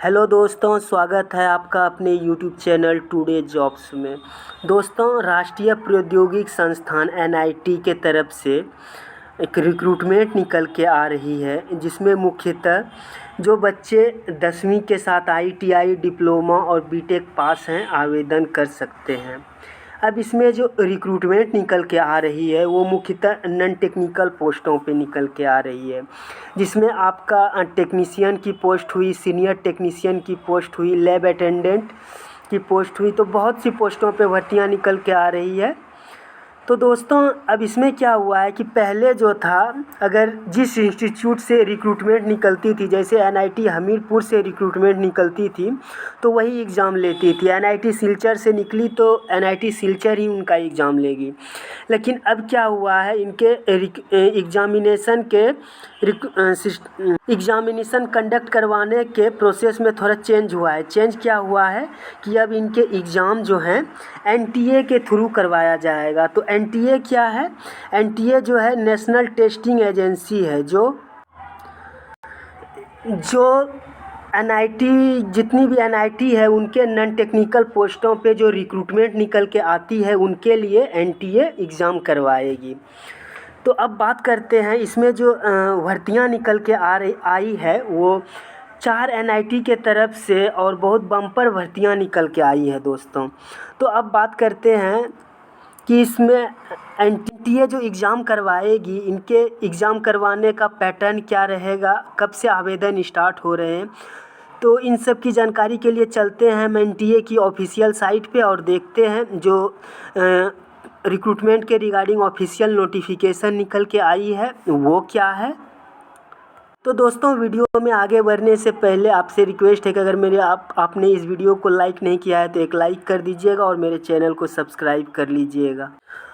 Hello दोस्तों, स्वागत है आपका अपने यूट्यूब चैनल टुडे जॉब्स में। दोस्तों, राष्ट्रीय प्रौद्योगिक संस्थान एनआईटी के तरफ से एक रिक्रूटमेंट निकल के आ रही है, जिसमें मुख्यतः जो बच्चे 10वीं के साथ आईटीआई, डिप्लोमा और बीटेक पास हैं आवेदन कर सकते हैं। अब इसमें जो रिक्रूटमेंट निकल के आ रही है वो मुख्यतः नॉन टेक्निकल पोस्टों पे निकल के आ रही है, जिसमें आपका टेक्नीशियन की पोस्ट हुई, सीनियर टेक्नीशियन की पोस्ट हुई, लैब अटेंडेंट की पोस्ट हुई। तो बहुत सी पोस्टों पे भर्तियां निकल के आ रही है। तो दोस्तों, अब इसमें क्या हुआ है कि पहले जो था, अगर जिस इंस्टीट्यूट से रिक्रूटमेंट निकलती थी, जैसे एनआईटी हमीरपुर से रिक्रूटमेंट निकलती थी तो वही एग्ज़ाम लेती थी। एनआईटी सिलचर से निकली तो एनआईटी सिलचर ही उनका एग्ज़ाम लेगी। लेकिन अब क्या हुआ है, इनके एग्ज़ामिनेशन कंडक्ट करवाने के प्रोसेस में थोड़ा चेंज हुआ है। चेंज क्या हुआ है कि अब इनके एग्ज़ाम जो हैं एनटीए के थ्रू करवाया जाएगा। तो एनटीए क्या है? एनटीए जो है नेशनल टेस्टिंग एजेंसी है, जो एनआईटी, जितनी भी एनआईटी है उनके नॉन टेक्निकल पोस्टों पे जो रिक्रूटमेंट निकल के आती है उनके लिए एनटीए एग्ज़ाम करवाएगी। तो अब बात करते हैं, इसमें जो भर्तियां निकल के आई है वो 4 एनआईटी के तरफ से, और बहुत बम्पर भर्तियां निकल के आई है दोस्तों। तो अब बात करते हैं कि इसमें एनटीए जो एग्ज़ाम करवाएगी, इनके एग्ज़ाम करवाने का पैटर्न क्या रहेगा, कब से आवेदन स्टार्ट हो रहे हैं। तो इन सब की जानकारी के लिए चलते हैं हम एनटीए की ऑफिशियल साइट पे और देखते हैं जो रिक्रूटमेंट के रिगार्डिंग ऑफिशियल नोटिफिकेशन निकल के आई है वो क्या है। तो दोस्तों, वीडियो में आगे बढ़ने से पहले आपसे रिक्वेस्ट है कि अगर आपने इस वीडियो को लाइक नहीं किया है तो एक लाइक कर दीजिएगा और मेरे चैनल को सब्सक्राइब कर लीजिएगा।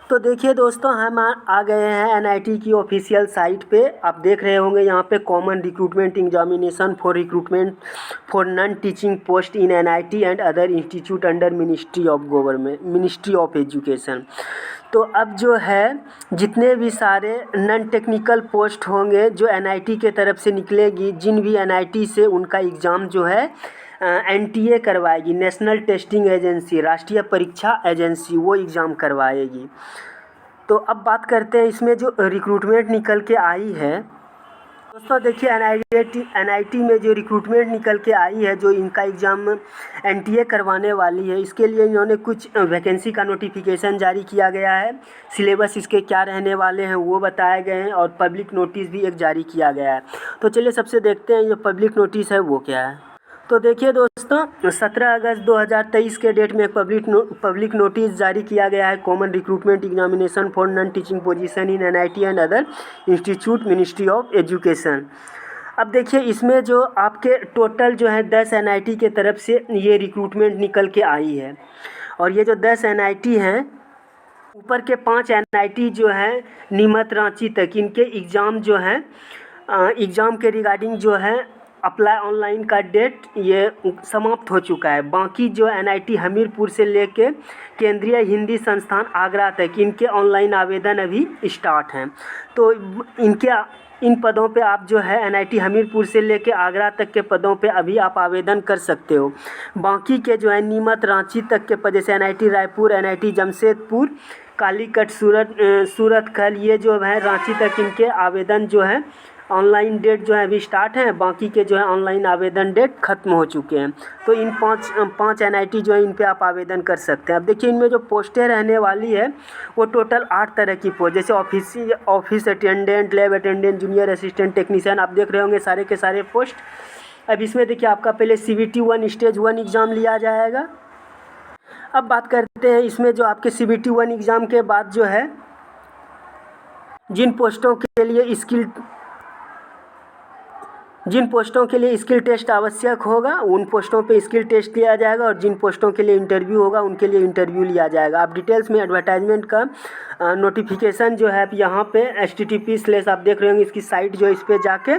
तो देखिए दोस्तों, हम आ गए हैं एनआईटी की ऑफिशियल साइट पे। आप देख रहे होंगे यहाँ पे common recruitment examination for recruitment for non teaching post in NIT and other institute under ministry of education. तो अब जो है जितने भी सारे नॉन टेक्निकल पोस्ट होंगे जो एनआईटी के तरफ से निकलेगी, जिन भी एनआईटी से, उनका एग्ज़ाम जो है एनटीए करवाएगी, नेशनल टेस्टिंग एजेंसी, राष्ट्रीय परीक्षा एजेंसी, वो एग्ज़ाम करवाएगी। तो अब बात करते हैं इसमें जो रिक्रूटमेंट निकल के आई है। दोस्तों देखिए, एनआईटी में जो रिक्रूटमेंट निकल के आई है, जो इनका एग्ज़ाम एनटीए करवाने वाली है, इसके लिए इन्होंने कुछ वैकेंसी का नोटिफिकेशन जारी किया गया है। सिलेबस इसके क्या रहने वाले हैं वो बताए गए हैं, और पब्लिक नोटिस भी एक जारी किया गया है। तो चलिए सबसे देखते हैं जो पब्लिक नोटिस है वो क्या है। तो देखिए दोस्तों, 17 अगस्त 2023 के डेट में पब्लिक नोटिस जारी किया गया है, common recruitment examination for non teaching position in NIT and other institute ministry of education. अब देखिए, इसमें जो आपके टोटल जो है 10 एनआईटी के तरफ से ये रिक्रूटमेंट निकल के आई है, और ये जो 10 एनआईटी हैं, ऊपर के 5 एनआईटी जो हैं नीमच रांची तक, इनके एग्ज़ाम जो हैं एग्ज़ाम के रिगार्डिंग जो है अप्लाई ऑनलाइन का डेट ये समाप्त हो चुका है। बाकी जो एनआईटी हमीरपुर से लेके केंद्रीय हिंदी संस्थान आगरा तक, इनके ऑनलाइन आवेदन अभी स्टार्ट हैं। तो इन पदों पे आप जो है एनआईटी हमीरपुर से लेके आगरा तक के पदों पे अभी आप आवेदन कर सकते हो। बाकी के जो है नीमच रांची तक के पद, जैसे एनआईटी रायपुर, एनआईटी जमशेदपुर, कालीकट, सूरतकल, ये जो है रांची तक, इनके आवेदन जो है ऑनलाइन डेट जो है अभी स्टार्ट है। बाकी के जो है ऑनलाइन आवेदन डेट ख़त्म हो चुके हैं। तो इन पाँच एनआईटी जो है इन पे आप आवेदन कर सकते हैं। अब देखिए, इनमें जो पोस्टें रहने वाली है वो टोटल 8 तरह की पोस्ट, जैसे office attendant, lab attendant, junior assistant technician, आप देख रहे होंगे सारे के सारे पोस्ट। अब इसमें देखिए, आपका पहले CBT 1 स्टेज 1 एग्ज़ाम लिया जाएगा। अब बात करते हैं इसमें जो आपके CBT 1 एग्ज़ाम के बाद जो है जिन पोस्टों के लिए स्किल टेस्ट आवश्यक होगा, उन पोस्टों पे स्किल टेस्ट लिया जाएगा, और जिन पोस्टों के लिए इंटरव्यू होगा उनके लिए इंटरव्यू लिया जाएगा। आप डिटेल्स में एडवर्टाइजमेंट का नोटिफिकेशन जो है यहाँ पे http/ आप देख रहे होंगे इसकी साइट, जो इस पर जाके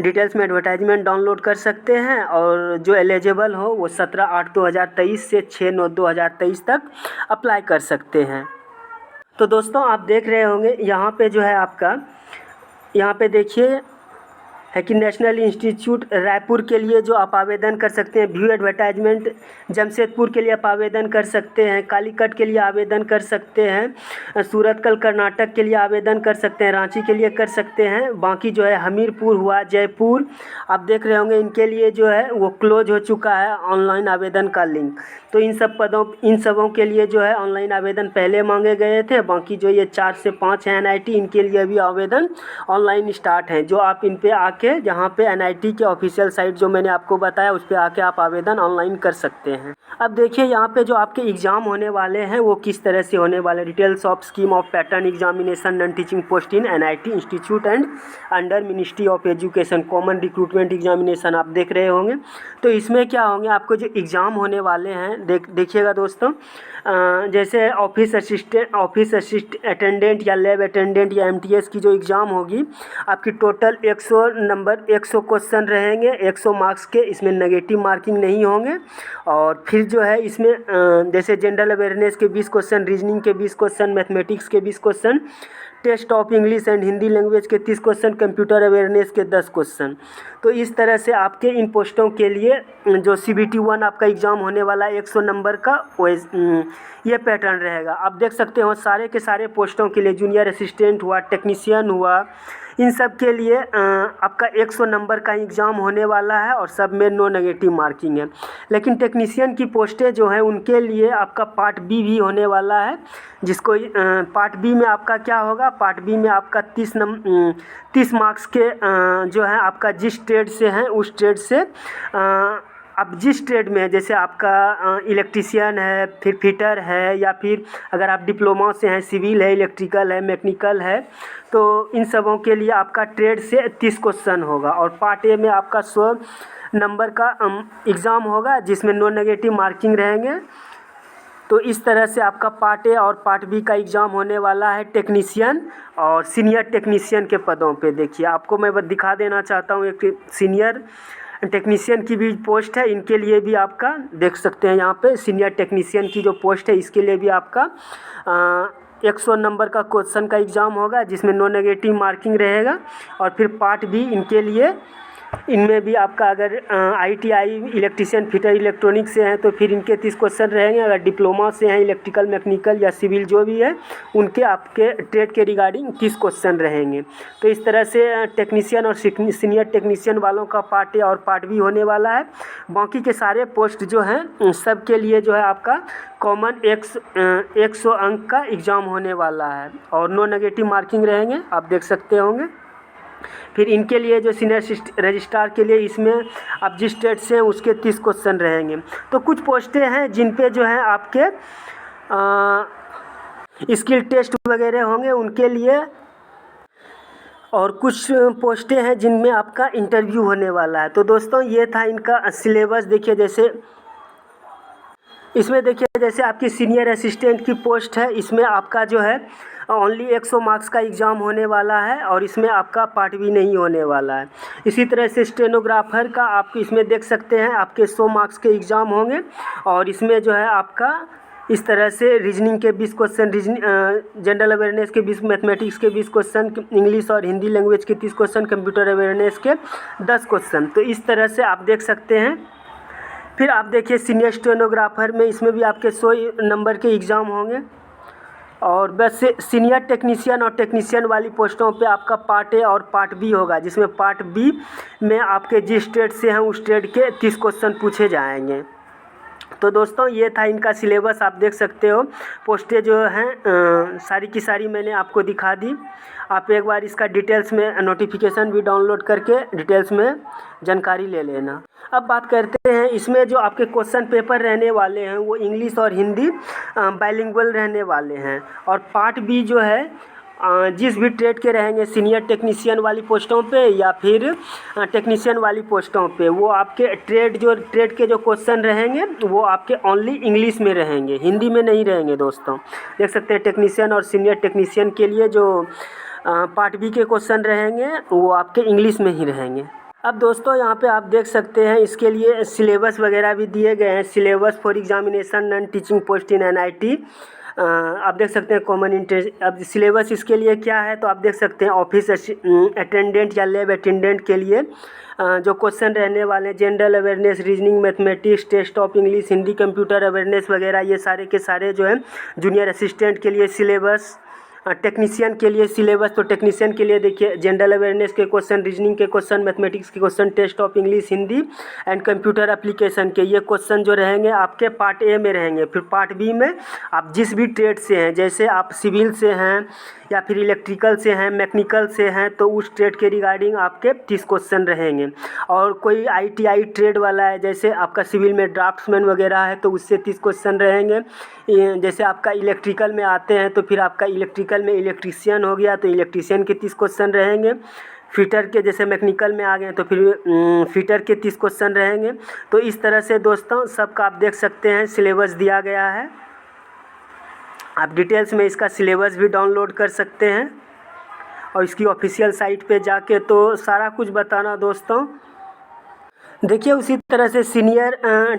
डिटेल्स में एडवर्टाइजमेंट डाउनलोड कर सकते हैं। और जो एलिजिबल हो वो 17/8/2023 से 6/9/2023 तक अप्लाई कर सकते हैं। तो दोस्तों, आप देख रहे होंगे यहाँ पे जो है आपका, यहाँ पे देखिए है कि नेशनल इंस्टीट्यूट रायपुर के लिए जो आप आवेदन कर सकते हैं, व्यू एडवर्टाइजमेंट जमशेदपुर के लिए आप आवेदन कर सकते हैं, कालीकट के लिए आवेदन कर सकते हैं, सूरतकल कर्नाटक के लिए आवेदन कर सकते हैं, रांची के लिए कर सकते हैं। बाकी जो है हमीरपुर हुआ, जयपुर, आप देख रहे होंगे इनके लिए जो है वो क्लोज हो चुका है ऑनलाइन आवेदन का लिंक। तो इन सबों के लिए जो है ऑनलाइन आवेदन पहले मांगे गए थे। बाकी जो ये 4 से 5 हैं NIT, इनके लिए भी आवेदन ऑनलाइन स्टार्ट हैं। जो आप इन पे आके जहाँ पे NIT के ऑफिशियल साइट जो मैंने आपको बताया उस पे आके आप आवेदन ऑनलाइन कर सकते हैं। अब देखिए यहाँ पे जो आपके एग्ज़ाम होने वाले हैं वो किस तरह से होने वाले। Details of scheme of pattern examination non teaching post in NIT institute and under ministry of education common recruitment examination आप देख रहे होंगे। तो इसमें क्या होंगे, आपको जो एग्ज़ाम होने वाले हैं देखिएगा दोस्तों, जैसे ऑफिस अटेंडेंट या लैब अटेंडेंट या MTS की जो एग्ज़ाम होगी, आपकी टोटल 100 क्वेश्चन रहेंगे, 100 मार्क्स के। इसमें नेगेटिव मार्किंग नहीं होंगे। और फिर जो है इसमें जैसे जनरल अवेयरनेस के 20 क्वेश्चन, रीजनिंग के 20 क्वेश्चन, मैथमेटिक्स के 20 question, test of English and Hindi language के 30 क्वेश्चन, कंप्यूटर अवेयरनेस के 10 क्वेश्चन। तो इस तरह से आपके इन पोस्टों के लिए जो CBT 1 आपका एग्ज़ाम होने वाला है 100 नंबर का, ये पैटर्न रहेगा। आप देख सकते हो सारे के सारे पोस्टों के लिए, जूनियर असिस्टेंट हुआ, टेक्नीशियन हुआ, इन सब के लिए आपका 100 नंबर का एग्ज़ाम होने वाला है और सब में नो नेगेटिव मार्किंग है। लेकिन टेक्नीशियन की पोस्टें जो हैं उनके लिए आपका पार्ट बी भी होने वाला है, जिसको पार्ट बी में आपका क्या होगा, पार्ट बी में आपका 30 मार्क्स के जो है आपका जिस ट्रेड से हैं उस ट्रेड से अब जिस ट्रेड में है, जैसे आपका इलेक्ट्रीशियन है, फिर फिटर है, या फिर अगर आप डिप्लोमा से हैं, सिविल है, इलेक्ट्रिकल है, मैकेनिकल है, तो इन सबों के लिए आपका ट्रेड से 30 क्वेश्चन होगा। और पार्ट ए में आपका 100 नंबर का एग्ज़ाम होगा जिसमें नो नेगेटिव मार्किंग रहेंगे। तो इस तरह से आपका पार्ट ए और पार्ट बी का एग्ज़ाम होने वाला है टेक्नीशियन और सीनियर टेक्नीशियन के पदों पे। देखिए आपको मैं बस दिखा देना चाहता हूँ, एक सीनियर टेक्नीशियन की भी पोस्ट है, इनके लिए भी आपका देख सकते हैं यहाँ पे सीनियर टेक्नीशियन की जो पोस्ट है इसके लिए भी आपका 100 नंबर का क्वेश्चन का एग्ज़ाम होगा जिसमें नो नेगेटिव मार्किंग रहेगा। और फिर पार्ट बी इनके लिए, इनमें भी आपका अगर ITI इलेक्ट्रीशियन, फिटर, इलेक्ट्रॉनिक से हैं तो फिर इनके 30 क्वेश्चन रहेंगे। अगर डिप्लोमा से हैं, इलेक्ट्रिकल, मैकेनिकल या सिविल जो भी है, उनके आपके ट्रेड के रिगार्डिंग 30 क्वेश्चन रहेंगे। तो इस तरह से टेक्नीशियन और सीनियर टेक्नीशियन वालों का पार्ट ए और पार्ट बी होने वाला है। बाकी के सारे पोस्ट जो हैं सब के लिए जो है आपका कॉमन 100 अंक का एग्ज़ाम होने वाला है और नो नेगेटिव मार्किंग रहेंगे, आप देख सकते होंगे। फिर इनके लिए जो सीनियर रजिस्ट्रार के लिए, इसमें आप जिस स्टेट से हैं उसके 30 क्वेश्चन रहेंगे। तो कुछ पोस्टें हैं जिन पे जो है आपके स्किल टेस्ट वगैरह होंगे उनके लिए, और कुछ पोस्टें हैं जिनमें आपका इंटरव्यू होने वाला है। तो दोस्तों ये था इनका सिलेबस। देखिए जैसे इसमें देखिए जैसे आपकी सीनियर असिस्टेंट की पोस्ट है, इसमें आपका जो है ओनली 100 मार्क्स का एग्ज़ाम होने वाला है और इसमें आपका पार्ट भी नहीं होने वाला है। इसी तरह से स्टेनोग्राफर का आप इसमें देख सकते हैं आपके 100 मार्क्स के एग्ज़ाम होंगे और इसमें जो है आपका इस तरह से रीजनिंग के 20 क्वेश्चन, जनरल अवेयरनेस के 20, मैथमेटिक्स के 20 क्वेश्चन, इंग्लिश और हिंदी लैंग्वेज के 30 क्वेश्चन, कंप्यूटर अवेयरनेस के 10 क्वेश्चन। तो इस तरह से आप देख सकते हैं। फिर आप देखिए सीनियर स्टेनोग्राफर में, इसमें भी आपके 100 नंबर के एग्ज़ाम होंगे। और बस सीनियर टेक्नीशियन और टेक्नीशियन वाली पोस्टों पे आपका पार्ट ए और पार्ट बी होगा, जिसमें पार्ट बी में आपके जिस ट्रेड से हैं उस ट्रेड के 30 क्वेश्चन पूछे जाएंगे। तो दोस्तों ये था इनका सिलेबस, आप देख सकते हो। पोस्टें जो हैं सारी की सारी मैंने आपको दिखा दी। आप एक बार इसका डिटेल्स में नोटिफिकेशन भी डाउनलोड करके डिटेल्स में जानकारी ले लेना। अब बात करते हैं इसमें जो आपके क्वेश्चन पेपर रहने वाले हैं वो इंग्लिश और हिंदी बाइलिंगुअल रहने वाले हैं। और पार्ट बी जो है जिस भी ट्रेड के रहेंगे, सीनियर टेक्नीशियन वाली पोस्टों पे या फिर टेक्नीशियन वाली पोस्टों पे, वो आपके ट्रेड के जो क्वेश्चन रहेंगे वो आपके ओनली इंग्लिश में रहेंगे, हिंदी में नहीं रहेंगे दोस्तों। देख सकते हैं टेक्नीशियन और सीनियर टेक्नीशियन के लिए जो पार्ट बी के क्वेश्चन रहेंगे वो आपके इंग्लिश में ही रहेंगे। अब दोस्तों यहाँ पे आप देख सकते हैं इसके लिए सिलेबस वगैरह भी दिए गए हैं। Syllabus for examination non teaching post in NIT आप देख सकते हैं कॉमन इंटरेस्ट। अब सिलेबस इसके लिए क्या है तो आप देख सकते हैं ऑफिस अटेंडेंट या लैब अटेंडेंट के लिए जो क्वेश्चन रहने वाले हैं general awareness, reasoning, mathematics, test of English, Hindi, computer awareness वगैरह, ये सारे के सारे जो है जूनियर असिस्टेंट के लिए सिलेबस। टेक्नीशियन के लिए सिलेबस, तो टेक्नीशियन के लिए देखिए जनरल अवेयरनेस के क्वेश्चन, रीजनिंग के क्वेश्चन, मैथमेटिक्स के question, test of English, Hindi and computer application के ये क्वेश्चन जो रहेंगे आपके पार्ट ए में रहेंगे। फिर पार्ट बी में आप जिस भी ट्रेड से हैं, जैसे आप सिविल से हैं या फिर इलेक्ट्रिकल से हैं, मैकेनिकल से हैं, तो उस ट्रेड के रिगार्डिंग आपके 30 क्वेश्चन रहेंगे। और कोई ITI ट्रेड वाला है, जैसे आपका सिविल में ड्राफ्ट्समैन वगैरह है, तो उससे 30 क्वेश्चन रहेंगे। जैसे आपका इलेक्ट्रिकल में आते हैं तो फिर आपका इलेक्ट्रिकल में इलेक्ट्रीशियन हो गया तो इलेक्ट्रीशियन के 30 क्वेश्चन रहेंगे। फिटर के जैसे मैकेनिकल में आ गए तो फिर फिटर के 30 क्वेश्चन रहेंगे। तो इस तरह से दोस्तों सबका आप देख सकते हैं सिलेबस दिया गया है। आप डिटेल्स में इसका सिलेबस भी डाउनलोड कर सकते हैं और इसकी ऑफिशियल साइट पे जाके तो सारा कुछ बताना दोस्तों। देखिए उसी तरह से सीनियर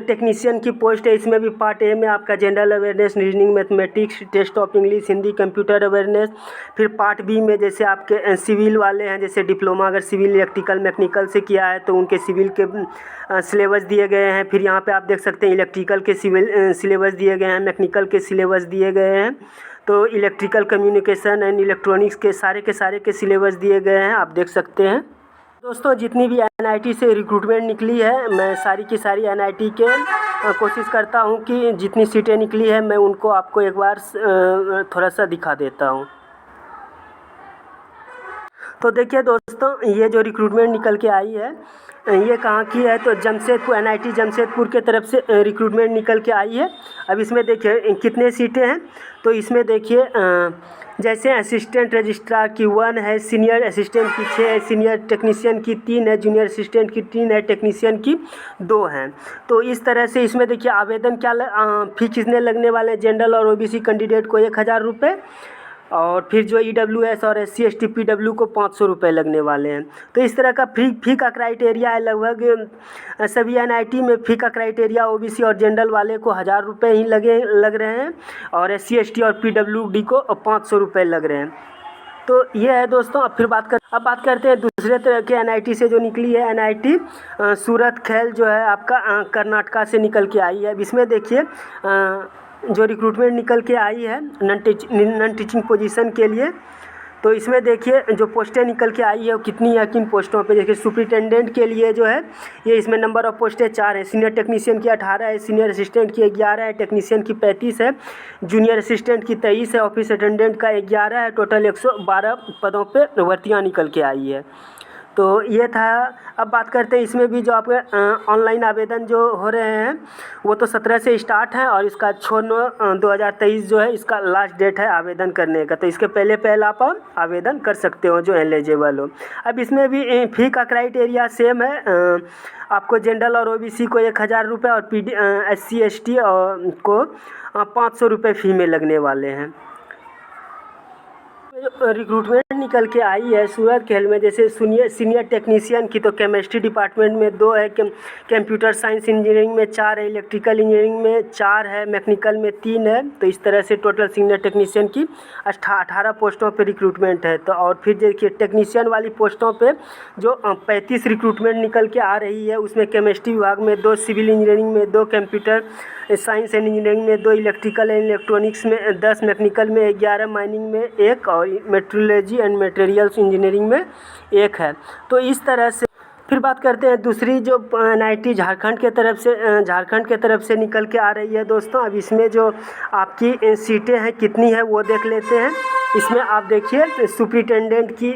टेक्नीशियन की पोस्ट है, इसमें भी पार्ट ए में आपका general awareness, reasoning, mathematics, test of English, Hindi, computer awareness. फिर पार्ट बी में जैसे आपके सिविल वाले हैं, जैसे डिप्लोमा अगर सिविल, इलेक्ट्रिकल, मैकेनिकल से किया है तो उनके सिविल के सिलेबस दिए गए हैं। फिर यहाँ पे आप देख सकते हैं इलेक्ट्रिकल के सिविल सिलेबस दिए गए हैं, मैकेनिकल के सिलेबस दिए गए हैं। तो इलेक्ट्रिकल, कम्युनिकेशन एंड इलेक्ट्रॉनिक्स के सारे के सिलेबस दिए गए हैं, आप देख सकते हैं। दोस्तों जितनी भी NIT से रिक्रूटमेंट निकली है, मैं सारी की सारी NIT के कोशिश करता हूं कि जितनी सीटें निकली है मैं उनको आपको एक बार थोड़ा सा दिखा देता हूं। तो देखिए दोस्तों ये जो रिक्रूटमेंट निकल के आई है ये कहाँ की है तो जमशेदपुर, NIT जमशेदपुर के तरफ से रिक्रूटमेंट निकल के आई है। अब इसमें देखिए कितने सीटें हैं, तो इसमें देखिए जैसे असिस्टेंट रजिस्ट्रार की 1 है, सीनियर असिस्टेंट की 6 है, सीनियर टेक्नीशियन की 3 है, जूनियर असिस्टेंट की 3 है, टेक्नीशियन की 2 हैं। तो इस तरह से इसमें देखिए आवेदन क्या फी कितने लगने वाले हैं। जनरल और OBC कैंडिडेट को 1000 रुपये, और फिर जो EWS और SC ST PW को 500 रुपये लगने वाले हैं। तो इस तरह का फी का क्राइटेरिया है। लगभग सभी NIT में फी का क्राइटेरिया OBC और जनरल वाले को 1000 रुपये ही लग रहे हैं और SC ST और PWD को 500 रुपये लग रहे हैं। तो ये है दोस्तों। अब बात करते हैं दूसरे तरह के NIT से जो निकली है। NIT सूरत खेल जो है आपका कर्नाटका से निकल के आई है। अब इसमें देखिए जो रिक्रूटमेंट निकल के आई है नॉन टीचिंग पोजीशन के लिए, तो इसमें देखिए जो पोस्टें निकल के आई है वो कितनी है, किन पोस्टों पे। देखिए सुपरिटेंडेंट के लिए जो है ये इसमें नंबर ऑफ पोस्टें 4 है। सीनियर टेक्नीशियन की 18 है, सीनियर असिस्टेंट की 11 है, टेक्नीशियन की 35 है, जूनियर असिस्टेंट की 23 है, ऑफिस अटेंडेंट का 11 है। टोटल 112 पदों पर भर्तियाँ निकल के आई है। तो ये था। अब बात करते हैं इसमें भी जो आपके ऑनलाइन आवेदन जो हो रहे हैं वो तो 17 से स्टार्ट है और इसका 6/9/2023 जो है इसका लास्ट डेट है आवेदन करने का। तो इसके पहले आप आवेदन कर सकते हो जो एलिजिबल हो। अब इसमें भी फ़ी का क्राइटेरिया सेम है। आपको जनरल और OBC को 1000 रुपये और SC ST को 500 रुपये फ़ी में लगने वाले हैं। रिक्रूटमेंट निकल के आई है सूरत खेल में, जैसे सीनियर टेक्नीशियन की तो केमिस्ट्री डिपार्टमेंट में 2 है, कंप्यूटर साइंस इंजीनियरिंग में 4 है, इलेक्ट्रिकल इंजीनियरिंग में 4 है, मैकेनिकल में 3 है। तो इस तरह से टोटल सीनियर टेक्नीशियन की 18 पोस्टों पे रिक्रूटमेंट है। तो और फिर देखिए टेक्नीशियन वाली पोस्टों पे जो 35 रिक्रूटमेंट निकल के आ रही है, उसमें केमिस्ट्री विभाग में 2, सिविल इंजीनियरिंग में 2, कंप्यूटर साइंस एंड इंजीनियरिंग में 2, इलेक्ट्रिकल एंड इलेक्ट्रॉनिक्स में 10, मैकेनिकल में 11, माइनिंग में 1 और मेट्रोलॉजी एंड मटेरियल्स इंजीनियरिंग में 1 है। तो इस तरह से फिर बात करते हैं दूसरी जो NIT झारखंड के तरफ से निकल के आ रही है दोस्तों। अब इसमें जो आपकी सीटें हैं कितनी है वो देख लेते हैं। इसमें आप देखिए सुपरिटेंडेंट की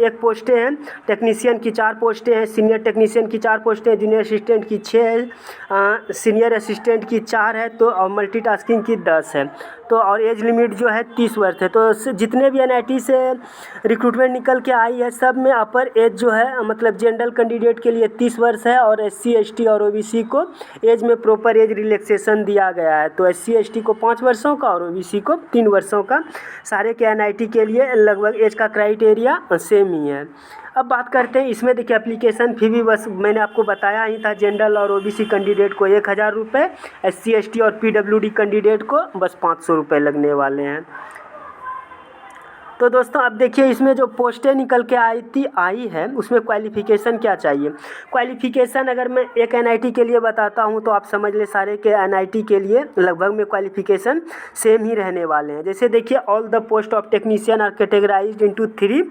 1 पोस्टें हैं, टेक्नीशियन की 4 पोस्टें हैं, सीनियर टेक्नीशियन की 4 पोस्टें हैं, जूनियर असिस्टेंट की 6 है, सीनियर असिस्टेंट की 4 है, तो और मल्टीटास्किंग की 10 है। तो और एज लिमिट जो है 30 वर्ष है। तो जितने भी NIT से रिक्रूटमेंट निकल के आई है सब में अपर एज जो है मतलब जनरल कैंडिडेट के लिए 30 वर्ष है और SC ST और OBC को एज में प्रॉपर एज रिलैक्सेशन दिया गया है। तो SC ST को 5 वर्षों का और OBC को 3 वर्षों का। सारे के NIT के लिए लगभग एज का क्राइटेरिया सेम ही है। अब बात करते हैं इसमें, देखिए एप्लीकेशन फ़ी भी बस मैंने आपको बताया ही था। जनरल और OBC कैंडिडेट को 1000 रुपये, SC ST और PWD कैंडिडेट को बस 500 रुपये लगने वाले हैं। तो दोस्तों अब देखिए इसमें जो पोस्टें निकल के आई है उसमें क्वालिफ़िकेशन क्या चाहिए। क्वालिफ़िकेशन अगर मैं एक NIT के लिए बताता हूं तो आप समझ ले सारे के NIT के लिए लगभग में क्वालिफ़िकेशन सेम ही रहने वाले हैं। जैसे देखिए all the post of technician are categorised into 3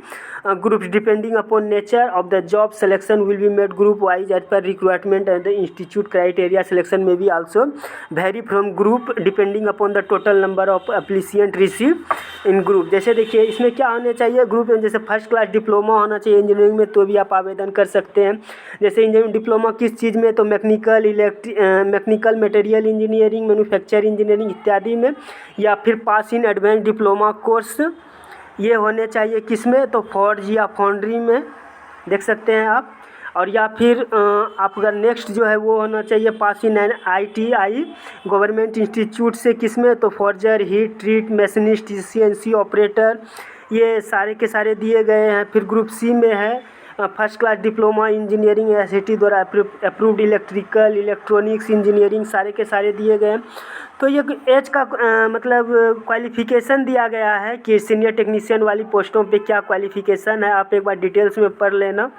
groups depending upon nature of the job. Selection will be made group wise as per requirement and the institute criteria. Selection में भी also vary from group depending upon the total number of applicant receive in group. जैसे देखिए इसमें क्या होने चाहिए group में, जैसे फर्स्ट क्लास डिप्लोमा होना चाहिए इंजीनियरिंग में, तो भी आप आवेदन कर सकते हैं। जैसे इंजीनियरिंग डिप्लोमा किस चीज़ में, तो mechanical material engineering, manufacture engineering इत्यादि में, या फिर पास इन एडवांस डिप्लोमा कोर्स ये होने चाहिए किस में, तो फॉर्ज या फाउंड्री में देख सकते हैं आप। और या फिर आप अगर नेक्स्ट जो है वो होना चाहिए pass in ITI government institute से किस में, तो forger, heat treat, machinist, CNC operator, ये सारे के सारे दिए गए हैं। फिर ग्रुप C में है first class diploma engineering SIT द्वारा अप्रूव्ड इलेक्ट्रिकल इलेक्ट्रॉनिक्स इंजीनियरिंग, सारे के सारे दिए गए हैं। तो ये एज का मतलब क्वालिफ़िकेशन दिया गया है कि सीनियर टेक्नीशियन वाली पोस्टों पे क्या क्वालिफ़िकेशन है, आप एक बार डिटेल्स में पढ़ लेना।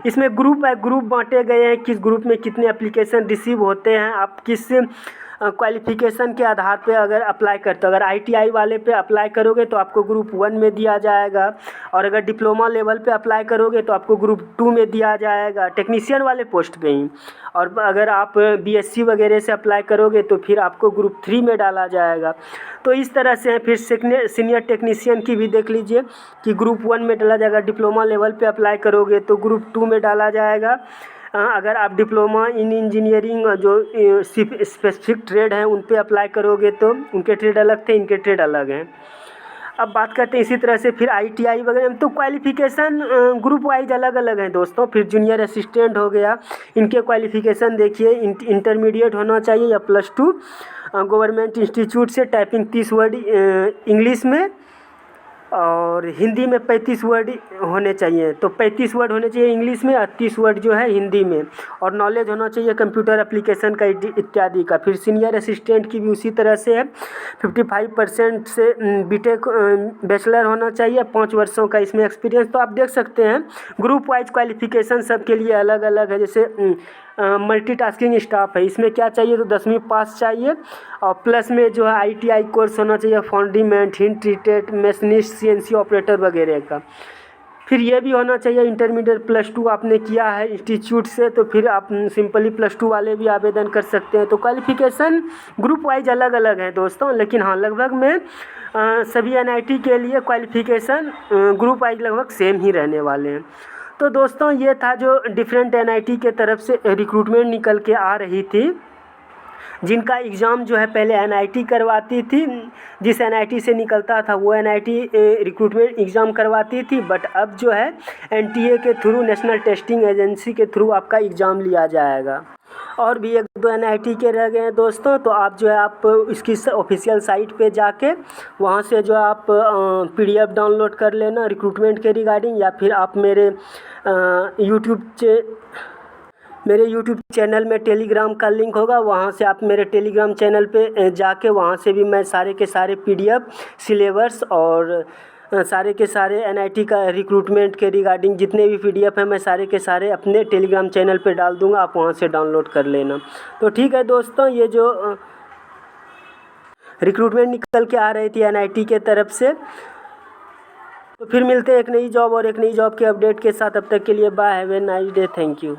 इसमें ग्रुप बांटे गए हैं, किस ग्रुप में कितने एप्लीकेशन रिसीव होते हैं, आप किस क्वालिफ़िकेशन के आधार पे अगर अप्लाई करते हो। अगर ITI वाले पे अप्लाई करोगे तो आपको ग्रुप 1 में दिया जाएगा, और अगर डिप्लोमा लेवल पे अप्लाई करोगे तो आपको ग्रुप 2 में दिया जाएगा, टेक्नीशियन वाले पोस्ट पे ही। और अगर आप BSc वगैरह से अप्लाई करोगे तो फिर आपको ग्रुप 3 में डाला जाएगा। तो इस तरह से फिर सीनियर टेक्नीशियन की भी देख लीजिए कि ग्रुप 1 में डाला जाएगा, डिप्लोमा लेवल पे अप्लाई करोगे तो ग्रुप 2 में डाला जाएगा। अगर आप डिप्लोमा इन इंजीनियरिंग जो स्पेसिफिक ट्रेड हैं उन पे अप्लाई करोगे तो उनके ट्रेड अलग थे, इनके ट्रेड अलग हैं। अब बात करते हैं इसी तरह से फिर ITI वगैरह में, तो क्वालिफ़िकेशन ग्रुप वाइज अलग अलग हैं दोस्तों। फिर जूनियर असिस्टेंट हो गया, इनके क्वालिफ़िकेशन देखिए इंटरमीडिएट होना चाहिए या +2 गवर्नमेंट इंस्टीट्यूट से, टाइपिंग 30 वर्ड इंग्लिश में, और हिंदी में 35 वर्ड होने चाहिए। तो 35 वर्ड होने चाहिए इंग्लिश में और 30 वर्ड जो है हिंदी में, और नॉलेज होना चाहिए कंप्यूटर एप्लीकेशन का इत्यादि का। फिर सीनियर असिस्टेंट की भी उसी तरह से है, 55% से BTech बैचलर होना चाहिए, 5 वर्षों का इसमें एक्सपीरियंस। तो आप देख सकते हैं ग्रुप वाइज क्वालिफ़िकेशन सबके लिए अलग अलग है। जैसे मल्टीटास्किंग स्टाफ है, इसमें क्या चाहिए, तो 10वीं पास चाहिए, और प्लस में जो है ITI कोर्स होना चाहिए, foundryman, heat treated, machinist, CNC operator वगैरह का। फिर ये भी होना चाहिए इंटरमीडिएट +2 आपने किया है इंस्टीट्यूट से, तो फिर आप सिंपली +2 वाले भी आवेदन कर सकते हैं। तो क्वालिफ़िकेशन ग्रुप वाइज अलग अलग है दोस्तों, लेकिन हाँ लगभग में सभी NIT के लिए क्वालिफ़िकेशन ग्रुप वाइज लगभग सेम ही रहने वाले हैं। तो दोस्तों ये था जो डिफरेंट NIT के तरफ से रिक्रूटमेंट निकल के आ रही थी, जिनका एग्ज़ाम जो है पहले NIT करवाती थी, जिस NIT से निकलता था वो NIT रिक्रूटमेंट एग्ज़ाम करवाती थी। बट अब जो है NTA के थ्रू, नेशनल टेस्टिंग एजेंसी के थ्रू आपका एग्ज़ाम लिया जाएगा। और भी 1-2 NIT के रह गए हैं दोस्तों, तो आप जो है आप इसकी ऑफिशियल साइट पे जाके वहाँ से जो आप PDF डाउनलोड कर लेना रिक्रूटमेंट के रिगार्डिंग, या फिर आप मेरे यूट्यूब चैनल में टेलीग्राम का लिंक होगा, वहाँ से आप मेरे टेलीग्राम चैनल पे जाके वहाँ से भी मैं सारे के सारे PDF सिलेबस और सारे के सारे NIT का रिक्रूटमेंट के रिगार्डिंग जितने भी PDF हैं मैं सारे के सारे अपने टेलीग्राम चैनल पे डाल दूँगा, आप वहाँ से डाउनलोड कर लेना। तो ठीक है दोस्तों, ये जो रिक्रूटमेंट निकल के आ रही थी NIT के तरफ से, तो फिर मिलते हैं एक नई जॉब और एक नई जॉब के अपडेट के साथ। अब तक के लिए bye, have a nice day, thank you.